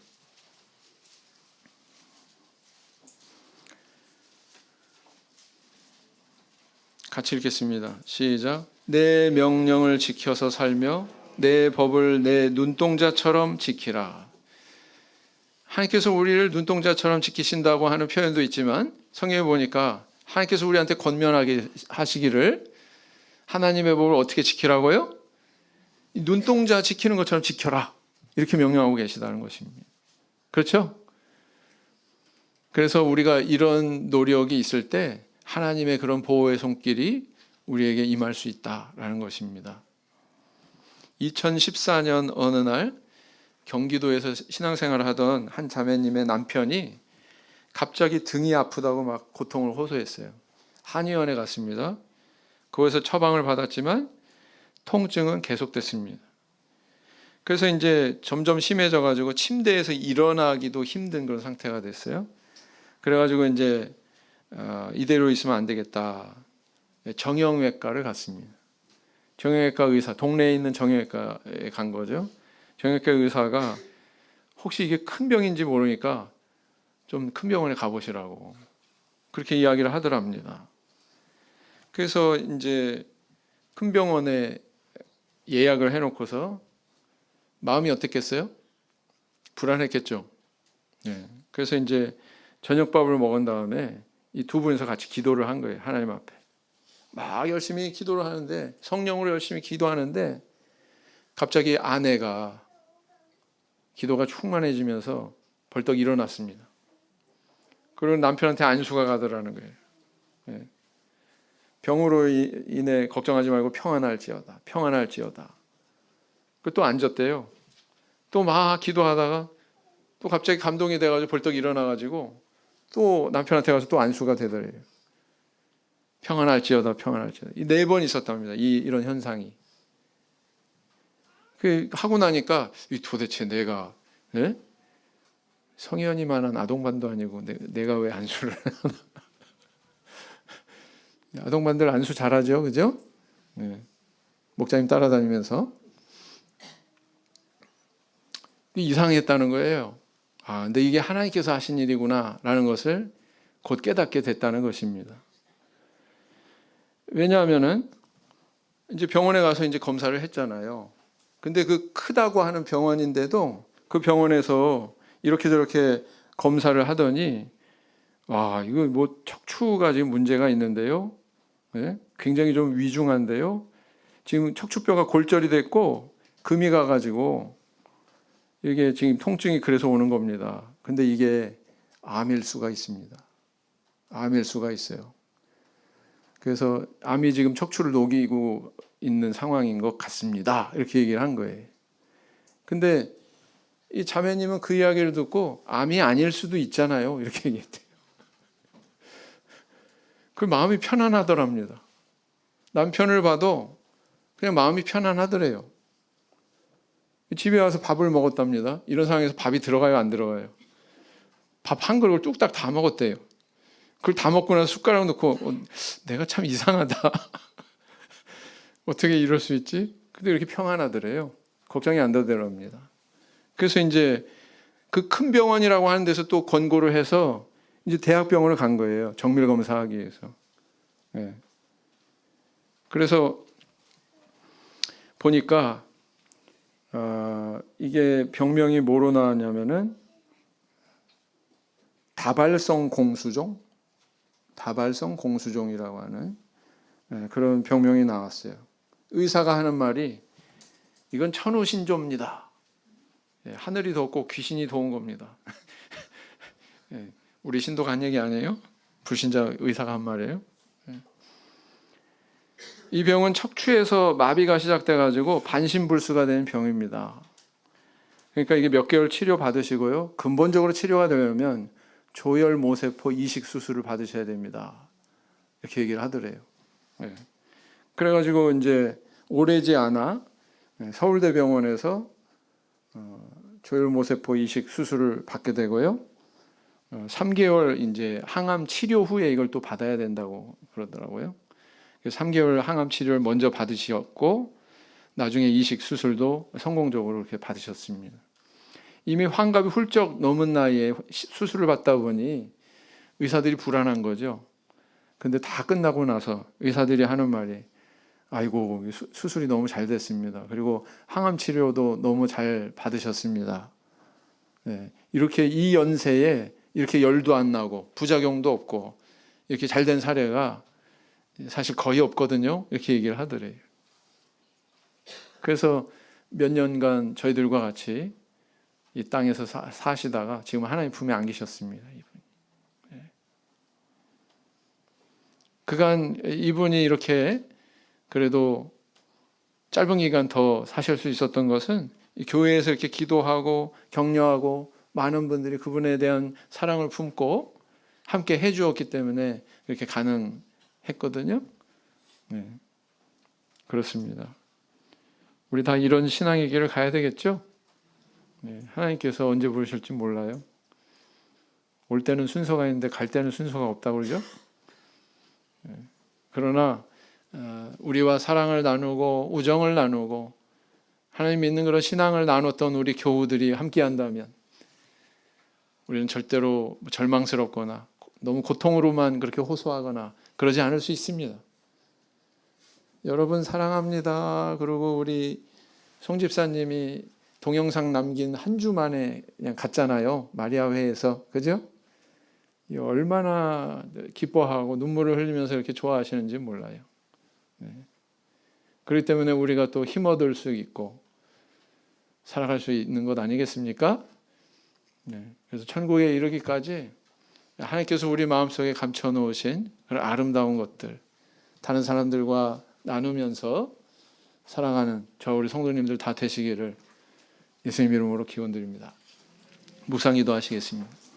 같이 읽겠습니다. 시작. 내 명령을 지켜서 살며 내 법을 내 눈동자처럼 지키라. 하나님께서 우리를 눈동자처럼 지키신다고 하는 표현도 있지만 성경에 보니까 하나님께서 우리한테 권면하게 하시기를 하나님의 법을 어떻게 지키라고요? 눈동자 지키는 것처럼 지켜라. 이렇게 명령하고 계시다는 것입니다. 그렇죠? 그래서 우리가 이런 노력이 있을 때 하나님의 그런 보호의 손길이 우리에게 임할 수 있다라는 것입니다. 2014년 어느 날 경기도에서 신앙생활을 하던 한 자매님의 남편이 갑자기 등이 아프다고 막 고통을 호소했어요. 한의원에 갔습니다. 거기서 처방을 받았지만 통증은 계속됐습니다. 그래서 이제 점점 심해져 가지고 침대에서 일어나기도 힘든 그런 상태가 됐어요. 그래가지고 이제 이대로 있으면 안 되겠다. 정형외과를 갔습니다. 정형외과 의사, 동네에 있는 정형외과에 간 거죠. 정형외과 의사가 혹시 이게 큰 병인지 모르니까 좀 큰 병원에 가보시라고 그렇게 이야기를 하더랍니다. 그래서 이제 큰 병원에 예약을 해놓고서 마음이 어땠겠어요? 불안했겠죠. 네. 그래서 이제 저녁밥을 먹은 다음에 이 두 분이서 같이 기도를 한 거예요. 하나님 앞에. 막 열심히 기도를 하는데 성령으로 열심히 기도하는데 갑자기 아내가 기도가 충만해지면서 벌떡 일어났습니다. 그리고 남편한테 안수가 가더라는 거예요. 네. 병으로 인해 걱정하지 말고 평안할지어다. 평안할지어다. 또 앉았대요. 또 막 기도하다가 또 갑자기 감동이 돼가지고 벌떡 일어나가지고 또 남편한테 가서 또 안수가 되더래요. 평안할지어다, 평안할지어다. 이 4번 있었답니다. 이런 현상이. 하고 나니까 도대체 내가 성현이만한 아동반도 아니고 내가 왜 안수를 하나. 아동반들 안수 잘하죠, 그죠? 네. 목사님 따라다니면서 이상했다는 거예요. 아, 근데 이게 하나님께서 하신 일이구나라는 것을 곧 깨닫게 됐다는 것입니다. 왜냐하면은 이제 병원에 가서 이제 검사를 했잖아요. 근데 그 크다고 하는 병원인데도 그 병원에서 이렇게 저렇게 검사를 하더니 와, 이거 뭐 척추가 지금 문제가 있는데요. 네? 굉장히 좀 위중한데요. 지금 척추뼈가 골절이 됐고 금이 가가지고 이게 지금 통증이 그래서 오는 겁니다. 근데 이게 암일 수가 있습니다. 암일 수가 있어요. 그래서 암이 지금 척추를 녹이고 있는 상황인 것 같습니다. 이렇게 얘기를 한 거예요. 근데 이 자매님은 그 이야기를 듣고 암이 아닐 수도 있잖아요. 이렇게 얘기했대요. 그 마음이 편안하더랍니다. 남편을 봐도 그냥 마음이 편안하더래요. 집에 와서 밥을 먹었답니다. 이런 상황에서 밥이 들어가요, 안 들어가요? 밥 한 그릇을 뚝딱 다 먹었대요. 그걸 다 먹고 나서 숟가락 넣고 내가 참 이상하다. 어떻게 이럴 수 있지? 근데 이렇게 평안하더래요. 걱정이 안 되더랍니다. 그래서 이제 그 큰 병원이라고 하는 데서 또 권고를 해서 이제 대학병원을 간 거예요. 정밀 검사하기 위해서. 네. 그래서 보니까 이게 병명이 뭐로 나왔냐면은 다발성 공수종이라고 하는 그런 병명이 나왔어요. 의사가 하는 말이 이건 천우신조입니다. 하늘이 덥고 귀신이 도운 겁니다. 우리 신도가 한 얘기 아니에요? 불신자 의사가 한 말이에요. 이 병은 척추에서 마비가 시작돼가지고 반신불수가 되는 병입니다. 그러니까 이게 몇 개월 치료 받으시고요. 근본적으로 치료가 되려면 조혈모세포 이식 수술을 받으셔야 됩니다. 이렇게 얘기를 하더래요. 그래가지고 이제 오래지 않아 서울대병원에서 조혈모세포 이식 수술을 받게 되고요. 3개월 이제 항암 치료 후에 이걸 또 받아야 된다고 그러더라고요. 3개월 항암 치료를 먼저 받으셨고 나중에 이식 수술도 성공적으로 이렇게 받으셨습니다. 이미 환갑이 훌쩍 넘은 나이에 수술을 받다 보니 의사들이 불안한 거죠. 근데 다 끝나고 나서 의사들이 하는 말이 아이고 수술이 너무 잘 됐습니다. 그리고 항암 치료도 너무 잘 받으셨습니다. 네, 이렇게 이 연세에 이렇게 열도 안 나고 부작용도 없고 이렇게 잘 된 사례가 사실 거의 없거든요. 이렇게 얘기를 하더래요. 그래서 몇 년간 저희들과 같이 이 땅에서 사시다가 지금 하나님 품에 안기셨습니다. 그간 이분이 이렇게 그래도 짧은 기간 더 사실 수 있었던 것은 교회에서 이렇게 기도하고 격려하고 많은 분들이 그분에 대한 사랑을 품고 함께 해주었기 때문에 이렇게 가능했거든요. 네, 그렇습니다. 우리 다 이런 신앙의 길을 가야 되겠죠? 네, 하나님께서 언제 부르실지 몰라요. 올 때는 순서가 있는데 갈 때는 순서가 없다고 그러죠? 네, 그러나 우리와 사랑을 나누고 우정을 나누고 하나님 믿는 그런 신앙을 나눴던 우리 교우들이 함께한다면 우리는 절대로 절망스럽거나 너무 고통으로만 그렇게 호소하거나 그러지 않을 수 있습니다. 여러분 사랑합니다. 그리고 우리 송 집사님이 동영상 남긴 한 주 만에 그냥 갔잖아요. 마리아회에서. 그죠? 얼마나 기뻐하고 눈물을 흘리면서 이렇게 좋아하시는지 몰라요. 네. 그렇기 때문에 우리가 또 힘 얻을 수 있고 살아갈 수 있는 것 아니겠습니까? 네. 그래서 천국에 이르기까지 하나님께서 우리 마음속에 감춰놓으신 그런 아름다운 것들 다른 사람들과 나누면서 사랑하는 저 우리 성도님들 다 되시기를 예수님 이름으로 기원드립니다. 묵상 기도하시겠습니다.